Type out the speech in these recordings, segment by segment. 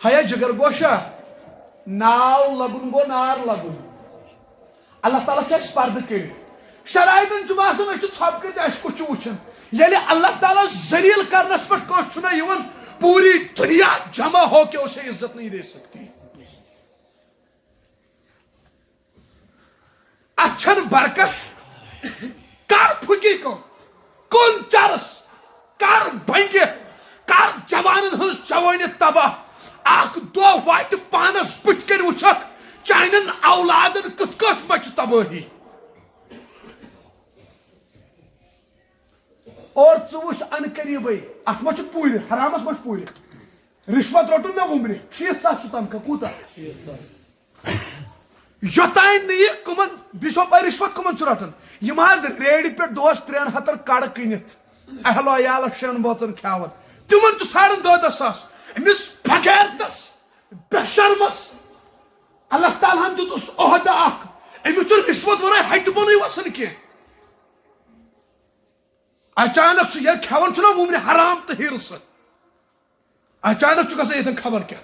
ہیا جگر گوشا ناو لگن گو نار لگن اللہ تعالیٰ چھ پردہ کر شرائطن باسان ژھپ کر کچھ وچن ییٚلہِ اللہ تعالیٰ ذلیل کرنس پہ کھانا یوان پوری دنیا جمع ہو کے اسے عزت نہیں دے سکتی اچھن برکت کر پھکی کو کن چرس کر بنگہ کر جوان ہز جوانی تباہ اخ دو وات پانس بت کر وچھک چانن اولادن کت کت مچ تباہی اور ژوچھ ان قریبے ات مچ پوری حرامس مچ پوری رشوت روٹن میں عمر 60,000 تنخواہ کوتا یوتان یہ کمن بیسو پہ رشوت کمن رٹان یم ریڑ پہ دوس 300 کڑ کنت اہل عیال شین بوچن کھیان تمن ژھانڈان 10,000 امس فقیرتس بے شرمس اللہ تعالیٰ ہن دتس عہدہ اخ امس رشوت ورائے ہٹ بنوی وسن کی اچانک یہ کھیان نا عمر حرام تو ہرس اچانک گژھان یتن خبر کیا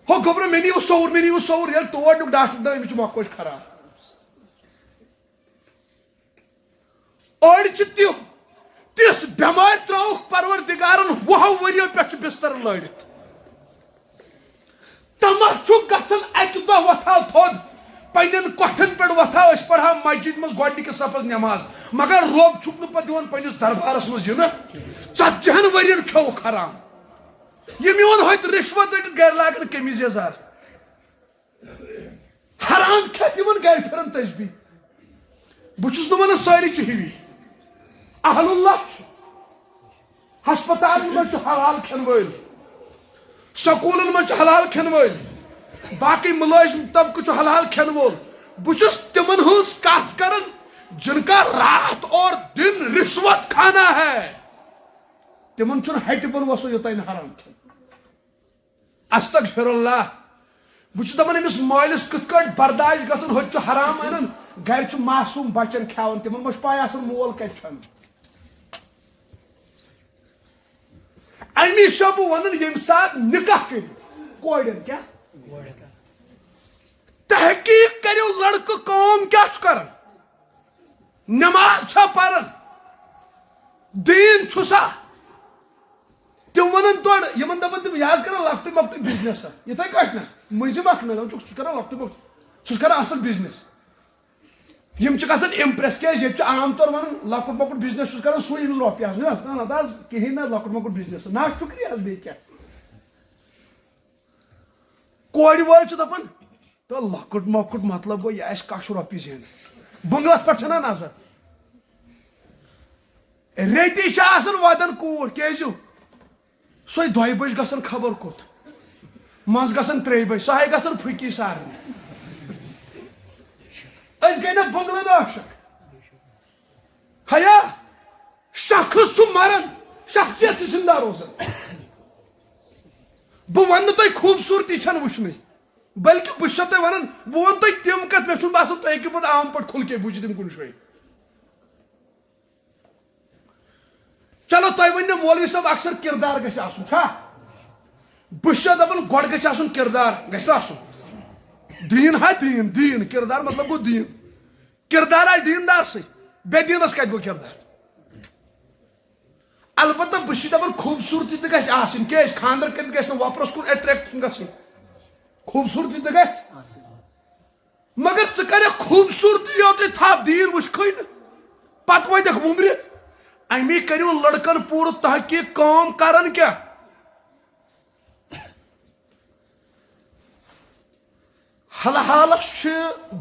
ہو گوبر مے نیو سور یل تور نیو ڈاکٹر دپ امس مۄکھ خراب أڑۍ چھِ تِژھ بٮ۪مٲرۍ ترٛٲوُکھ پروردگارن 20 ؤرۍیو پٮ۪ٹھ چھُ بستر لٲرِتھ تمہ چھُ گژھان اکہِ دۄہ وۄتھاو تھوٚد پننٮ۪ن کۄٹھٮ۪ن پٮ۪ٹھ وۄتھاو أسۍ پرہاو مسجد منٛز گۄڈنِکِس صفس نٮ۪ماز مگر رۄب چھُکھ نہٕ پتہٕ دِوان پننِس دربارس منٛز یِنہٕ 40 ؤرین کھیوٚوُکھ حرام یہ میون ہوت رشوت رٹت گھر لاگن قمیض یزار حرام کھیت یمن گھر پھرن تسبیح بچس نہ ونان ساری چھ ہی اہل اللہ ہسپتال من حلال کھین ول سکولن من حلال کھین ول باقی ملازم طبقہ حلال کھین وول بچس تمن ہز کت کرن جن کا رات اور دن رشوت کھانا ہے تمن چھ ہٹ بن وسو یوتان حرام کھین استغفر اللہ بچ دپان امس مالس کت کٹ برداشت گژھن ہوت حرام انن گھر چھ معصوم بچن کھیاون تمن مش پاے آسان مول کت کھن امی شب ونن یم سات نکاح کر کوڑن کیا تحقیق کرو لڑکہ کام کیا کرن نماز چھا پرن دین چھسا تم ونن توڑ یمن دپان تم یہ کران لکٹ مکٹ بزنس یتھے کٹ نا مزم اخ نا سہ کران لکٹ مکٹ سہ کران اصل بزنس یم گھان امپریس کیاز یہ عام طور ون لکٹ مکٹ بزنس کران سُے یمس رۄپیہِ نا حظ کہین نا لکٹ مکٹ بزنس نا شکریہ حظ بیٚیہِ کیٛاہ کورِ وٲلۍ چھِ دپان تو لکٹ مکٹ مطلب گوٚو یہِ آسہِ کش رۄپیہِ زینہِ بنگلس پٮ۪ٹھ چھنا نظر ریتی چھِ آسان ودان کوٗر کیازِ سۄے 2 بج گژھان خبر کوٚت منٛز گژھان 3 بج سۄ ہے گژھان پھٕکی سارنٕے أسۍ گٔے نا بنگلن عاشق حیا شخص چھُ مران شخصیت چھِ زندہ روزان بہٕ ونہٕ نہٕ تۄہہِ خوٗبصوٗرتی چھنہٕ وٕچھنٕے بلکہ بہٕ چھُسو تۄہہِ ونان بہٕ ونہٕ تۄہہِ تِم کتھ مےٚ چھُنہٕ باسان تُہۍ ہیٚکِو پتہٕ عام پٲٹھۍ کھُل کے بوٗزِتھ یِم کُنہِ جایہِ چلو تۄہہِ ؤنِو مولوی صٲب اکثر کردار گژھِ آسُن چھا بہٕ چھُس دپان گۄڈٕ گژھِ آسُن کردار گژھِ آسُن دین ہا دین کردار مطلب گوٚو دین کردار آسہِ دیندارسٕے بے دیٖنس کتہِ گوٚو کردار البتہ بہٕ چھُس دپان خوٗبصوٗرتی تہِ گژھِ آسٕنۍ کیازِ خاندر کٔرِتھ گژھِ نہٕ وۄپرس کُن اٹریکٹ گژھٕنۍ خوٗبصوٗرتی تہِ گژھِ مگر ژٕ کرکھ خوٗبصوٗرتی یوتُے تھپ دیٖن وٕچھکھٕے نہٕ پتہٕ وٲتکھ وُمرِ امی کٔرِو لڑکن پوٗرٕ تحقیٖق کٲم کران کیٛاہ حلحالس چھِ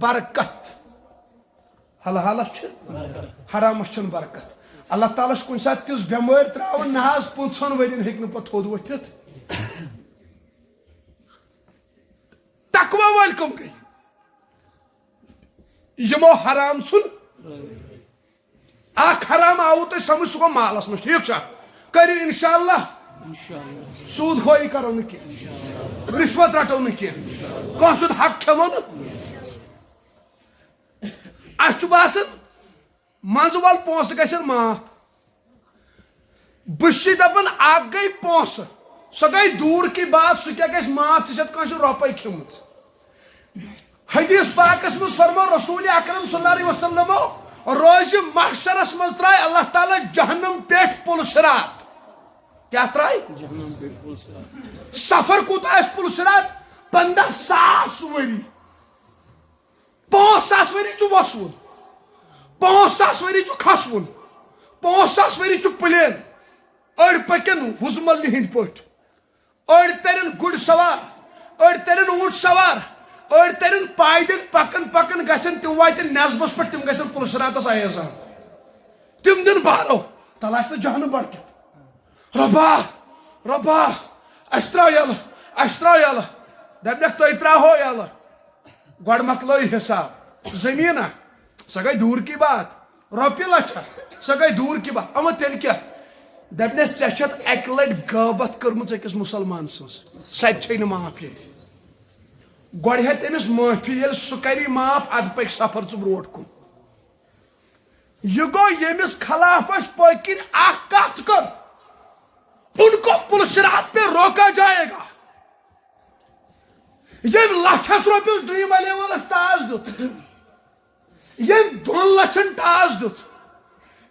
برکت حلحالس چھِ حرامس چھنہٕ برکت اللہ تعالیٰ چھُ کُنہِ ساتہٕ تِژھ بٮ۪مٲرۍ ترٛاوان نہ حظ 15 ؤرین ہیٚکہِ نہٕ پتہٕ تھوٚد ؤتھِتھ تقوا وٲلۍ کٕم گٔے یِمو حرام ژھُن اکھ حرام آوُ تۄہہِ سمجھ سُہ گوٚو مالس منٛز ٹھیٖک چھا کٔرِو انشاءاللہ سوٗد خوٲیی کرو نہٕ کینٛہہ رشوت رٹو نہٕ کینٛہہ کانٛہہ سُنٛد حق کھٮ۪مو نہٕ اَسہِ چھُ باسان منٛزٕ ول پونٛسہٕ گژھن معاف بہٕ چھُس دپان اکھ گٔے پونٛسہٕ سو گئی دور کی بات سو کیا گژھِ معاف ژےٚ چھَتھ کٲنٛسہِ رۄپے کھیٚمٕژ حدیث پاکس منٛز فرمو رسول اکرم صلی اللہ علیہ وسلم روزِ محشرس منٛز ترٛایہِ اللہ تعالیٰ جہنم پٮ۪ٹھ پُل صراط کیا ترٛایہِ جہنم پٮ۪ٹھ پُل صراط سفر کوٗتاہ آسہِ پُل صراط 15,000 ؤری 5,000 ؤری چھُ وسوُن 5,000 ؤری چھُ کھسوُن 5,000 ؤری چھُ پلین أڑۍ پٔکن وُزملنہِ ہٕنٛدۍ پٲٹھۍ أڑۍ ترن گُرۍ سوار أڑۍ ترن اوٗنٹ سوار أڑۍ ترن پایدٔلۍ پکن پکن گژھن تِم واتن نٮ۪صبس پٮ۪ٹھ تِم گژھن پُل صراطس آیزان تِم دِن بارو تل آسہِ نہٕ جہنم بڑکِتھ رۄبا اَسہِ ترٛاو یلہٕ اَسہِ ترٛاو یلہٕ دپنکھ تُہۍ ترٛاوہو یلہٕ گۄڈٕ مۄکلٲیِو حساب زٔمیٖنا سۄ گٔے دوٗر کی بات رۄپیہِ لچھا سۄ گٔے دوٗر کی بات اما تیٚلہِ کیٛاہ دپنس ژےٚ چھتھ اکہِ لٹہِ غٲبت کٔرمٕژ أکِس مُسلمان سٕنٛز سۄ تہِ چھے نہٕ معاف ییٚتہِ گۄڈٕ ہیٚتہِ أمِس معٲفی ییٚلہِ سُہ کری معاف ادٕ پکہِ سفر ژٕ برونٛٹھ کُن یہ گوٚو ییٚمِس خلاف اسہِ پٔتۍ کِنۍ اکھ کتھ کٔر ان کو پُل صراط پہ روکا جائے گا ییٚمۍ لچھس رۄپیس ڈریٖم 11 ٹاس دیُت ییٚمۍ 2 لچھن ٹاس دیُت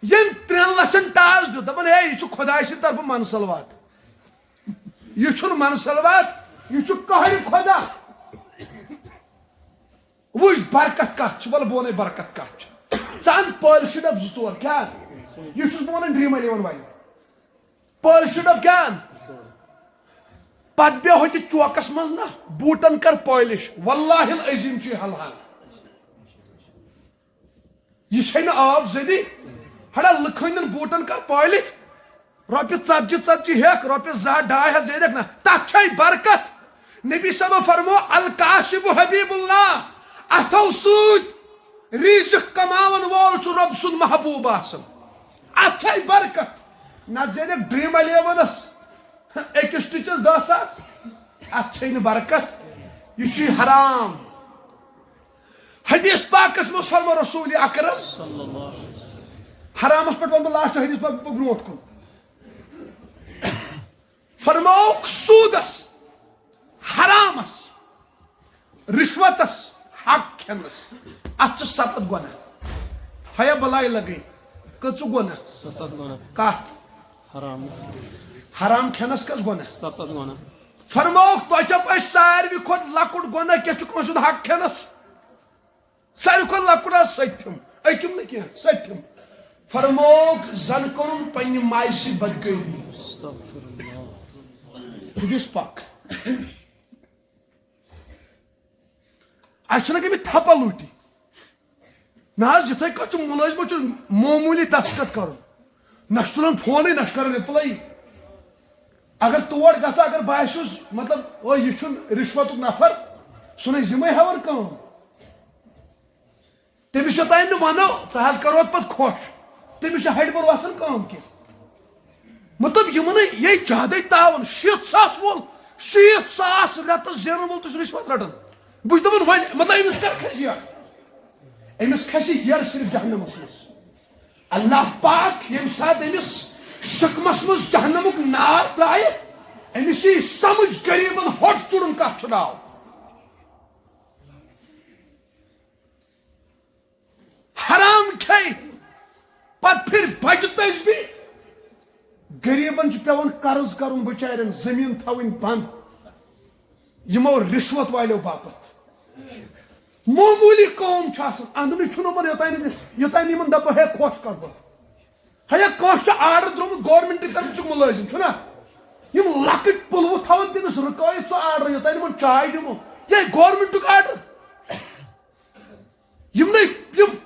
ییٚمۍ 3 لچھن ٹاس دیُت دپان ہے یہِ چھُ خۄداے سٕنٛدِ طرفہٕ منصلوات یہِ چھُنہٕ منصلوات یہِ چھُ قہرِ خۄدا وٕچھ برکت کتھ چھِ ولہٕ بہٕ ونے برکت کتھ چھِ ژٕ ان پٲلشہِ ڈبہٕ 2-4 کیٛاہ یہِ چھُس بہٕ ونان ڈریٖم 11 والٮ۪ن پٲلشہِ ڈبہٕ کیٛاہ ان پتہٕ بیٚہہ ہوٚتہِ چوکس منٛز نا بوٗٹن کر پٲلِش واللہ العظیٖم چھُ یہِ حلحال یہِ چھے نہٕ آب زدی ہڑا لٕکھ ہٕنٛدٮ۪ن بوٗٹن کر پٲلِش رۄپیہِ 40 ہیٚکھ رۄپیہِ 200-250 زینکھ نا تتھ چھے برکت نبی صٲبو فرمو الکاشف حبیب اللہ اتھو سۭتۍ رزق کماون وول چھُ رۄب سُنٛد محبوٗب آسان اتھ چھے برکت نتہٕ زینکھ ڈریٖم 11 أکِس ٹِچس 10,000 اتھ چھے نہٕ برکت یہِ چھُ حرام حدیث پاکس منٛز فرمو رسول اکرم حرامس پٮ۪ٹھ ونہٕ بہٕ لاسٹ حدیث پاک برونٛٹھ کُن فرمووُکھ سوٗدس حرامس رشوتس حق کھٮ۪نس اتھ چھِ 7 گۄناہ ہیا بلاے لگے کٔژٕ گۄناہ کتھ حرام کھٮ۪نس کٔژ گۄناہ 7 گۄناہ فرمووُکھ تۄہہِ چھو پاے ساروی کھۄتہٕ لۄکُٹ گۄناہ کیٛاہ چھُ کٲنٛسہِ ہُنٛد حق کھٮ۪نس ساروی کھۄتہٕ لۄکُٹ حظ سٔتِم أکِم نہٕ کینٛہہ سٔتِم فرمووُکھ زن کوٚرُن پننہِ ماجہِ سۭتۍ بدکٲری حدیث پاک اَسہِ چھِنہ گٔمٕتۍ تھپہ لوٗٹی نہ حظ یِتھٕے کٔنۍ چھُ مُلٲزمَس چھُ معموٗلی دستخط کرُن نہ چھُ تُلان فونٕے نہ چھُ کران رِپلے اگر تور گژھٕ اگر باسیٚوس مطلب او یہِ چھُنہٕ رِشوتُک نفر سُہ نہٕ یِمے ہٮ۪وان کٲم تٔمِس یوٚتانۍ نہٕ وَنو ژٕ حظ کروتھ پتہٕ خۄش تٔمِس چھِ ہڑِ بۄن وسان کٲم کینٛہہ مطلب یِمن یہِ زیادے تاوان 60,000 وول 60,000 رٮ۪تس زینن وول تہِ چھُ رِشوت رٹان بہٕ چھُس دپان وۄنۍ مطلب أمِس کر کھسہِ یہِ أمِس کھسہِ یَرٕ صرف جہنمس منٛز اللہ پاک ییٚمہِ ساتہٕ أمِس شکمس منٛز جہنمُک نار ترٛایہِ أمِس یی سمجھ غریٖبن ہوٚٹ چُڑُن کتھ چھُ ناو حرام کھیٚیہِ پتہٕ پھر بجہِ تسبیح غریٖبن چھُ پیٚوان قرض کرُن بِچارٮ۪ن زٔمیٖن تھاوٕنۍ بنٛد یِمو رِشوت والیو باپتھ معموٗلی کٲم چھِ آسان اندنٕے چھُنہٕ یِمن یوٚتانۍ یِمن دپو ہے خۄش کر بہٕ ہیا کٲنٛسہِ چھُ آرڈر درٛامُت گورمنٹٕکۍ طرفہٕ چھُ مُلٲزِم چھُنہ یِم لۄکٕٹۍ پُلوٕ تھاوان تٔمِس رُکٲیِتھ سُہ آرڈر یوٚتانۍ یِمن چاے دِمو یہِ گورمنٹُک آرڈر یِم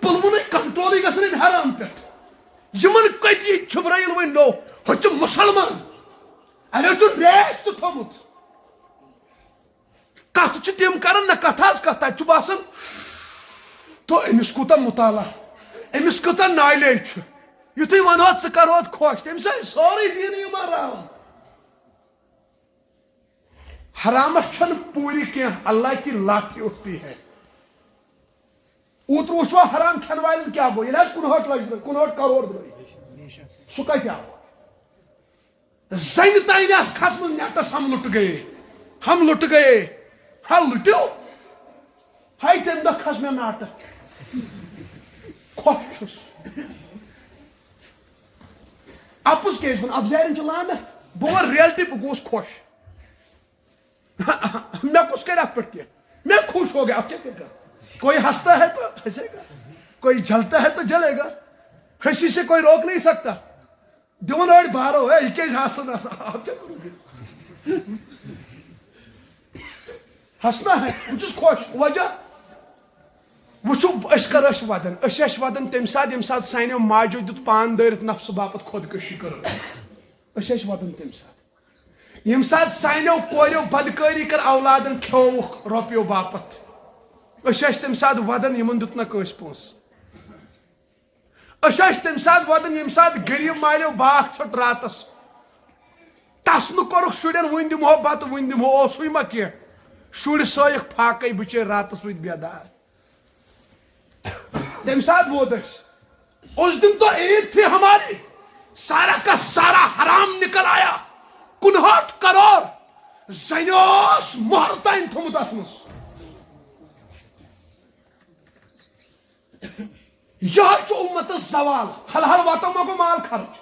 پُلوٕنٕے کنٹرولٕے گژھن اَمہِ حرام پٮ۪ٹھ یِمن کتہِ یی چھُبرٲیِل وۄنۍ نوٚو ہُہ چھُ مُسلمان اَڑیو چھُ ریش تہِ تھوٚمُت کتھ چھِ تِم کران نہ کتھ حظ کتھ تتہِ چھُ باسان تو أمِس کوٗتاہ مُطالعہ أمِس کۭژاہ نالیج چھِ یُتھُے ونہوتھ ژٕ کرہوتھ خۄش تٔمِس آسہِ سورُے دیٖنٕے مراوان حرامس چھنہٕ پوٗرِ کینٛہہ اللہ کی لاٹھی اُٹھتی ہے اوترٕ وٕچھوا حرام کھٮ۪ن والٮ۪ن کیٛاہ گوٚو ییٚلہِ حظ 61 لچھ درٛاے 61 کرور درٛاے سُہ کتہِ آو زن تین آس کھسم نیٹس ہم لٹ گئے ہا لٹو ہائی تم دہ کھس مے ناٹ خوش چھس اپز کیس ون افزارن چھ لانت بہ ون ریلٹی بہ گوس خوش میں کس کر ات پہ میں خوش ہو گیا اب کیا کرے گا کوئی ہنستا ہے تو ہنسے گا کوئی جلتا ہے تو جلے گا ہنسی سے کوئی روک نہیں سکتا دون اڑ بارو ہے یہ کیس ہسن آپ کیا کرو گے ہسنا ہے بہ چھس خوش وجہ وچو اس کر اس ودن تم سات سانو ماجو دیت پان دٲرِتھ نفسہٕ باپت خودکشی کر ودن تم سات یم سات سانو کوریو بدکاری کر اولادن کھیوک روپیو باپت تم سات ودن یمن دیت نا کٲنٛسہِ پونٛسہٕ تم سات ودن یم سات غریب مالیو باغ ژھٹ راتس تس نہ کورُکھ شُرٮ۪ن وٕنۍ دِمہو بتہٕ وٕنۍ دِمہو اوسُے ما کینٛہہ شُرۍ سٲیِکھ پھاکے بِچٲرۍ راتس روٗدۍ بیدار تم سات ووت اس دن تو عید تھی ہماری سارا کا سارا حرام نکل آیا 59 کروڑ زنیوس مہر تین تھومت ات مز یہ امت زوال حل حل واتو مگو مال خرچ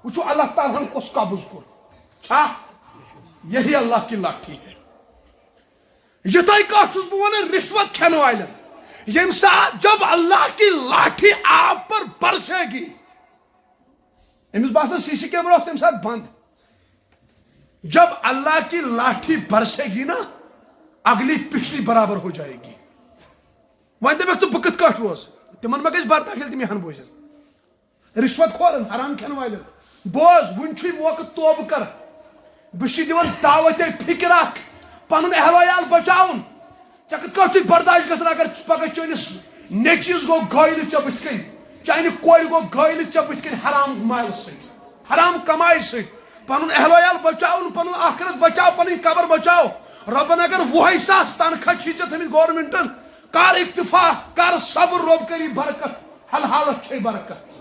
وچو اللہ تعالیٰ کس قبض کور یہی اللہ کی لاٹھی ہے یتھے کٹ چھس بہ ونان رشوت کھین والن یم ساتھ جب اللہ کی لاٹھی آپ پر برسے گی امس باسان سی سی کیمرہ تم ساتھ بند جب اللہ کی لاٹھی برسے گی نا اگلی پچھلی برابر ہو جائے گی ون دپک ژٕ بہٕ کِتھ کٲٹھۍ روز تمن ما گژھِ برداشت ییٚلہِ تِم یہن بوزن رشوت کھورن حرام کھٮ۪ن والٮ۪ن بوز وُنہِ چھُے موقع توبہٕ کر بہٕ چھُے دِوان دعوت فکر اکھ پنُن اہل عیال بچاوُن ژےٚ کِتھ کٲٹھۍ چھُے برداشت گژھان اگر پگہہ چٲنِس نیٚچوِس گوٚو گٲلِتھ ژےٚ بٕتھِ کَنۍ چانہِ کورِ گوٚو گٲلِتھ ژےٚ بٕتھِ کَنۍ حرام مالہٕ سۭتۍ حرام کمایہِ سۭتۍ پنُن اہل عیال بچاوُن پنُن آخرت بچاو پنٕنۍ قبر بچاو رۄبن اگر 20,000 تنخواہ چھی ژےٚ تھٲمٕتۍ گورمنٹن کر اتفاق کر صبر رۄب کری برکت حل حالت چھے برکت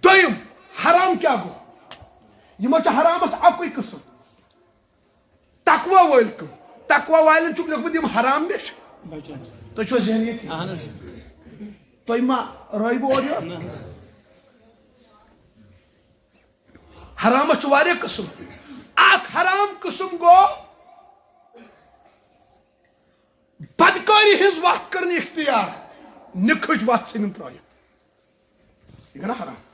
دویم حرام کیا گو یمو چھ حرامس اکوئی قسم تقوی وٲلۍ کم تقوی والٮ۪ن چھُکھ لیوکھمُت یِم حرام نِش تُہۍ چھُوا ذہنیت تُہۍ ما رٲیِبہٕ اورٕ یورٕ حرامس چھُ واریاہ قسم اکھ حرام قسم گوٚو بدکاری ہز وت کرنی اختیار نکھج وت ژھٕنِن ترٲیِتھ یہ گوٚو نا حرام